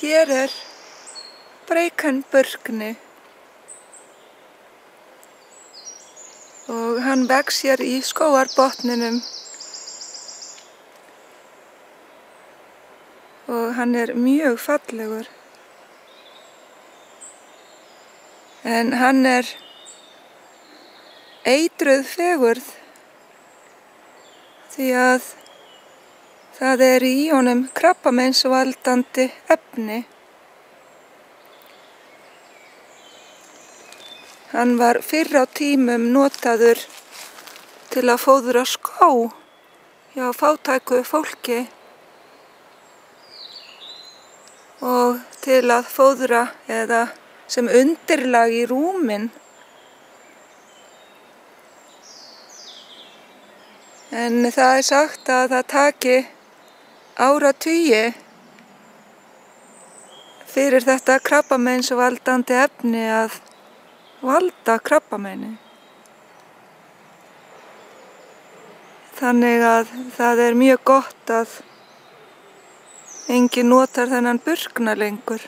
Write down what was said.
hér breikenburkni og hann vex hér í skógarbotninum og hann mjög fallegur. En hann eitruð fegurð því að það í honum krabbameinsvaldandi efni. Hann var fyrr á tímum notaður til að fóðra skó hjá fátæku fólki og til að fóðra eða sem undirlag í rúmin. En það sagt að það taki áratugi fyrir þetta krabbameinsvaldandi efni að valda krabbameini. Þannig að það mjög gott að enginn notar þennan burkna lengur.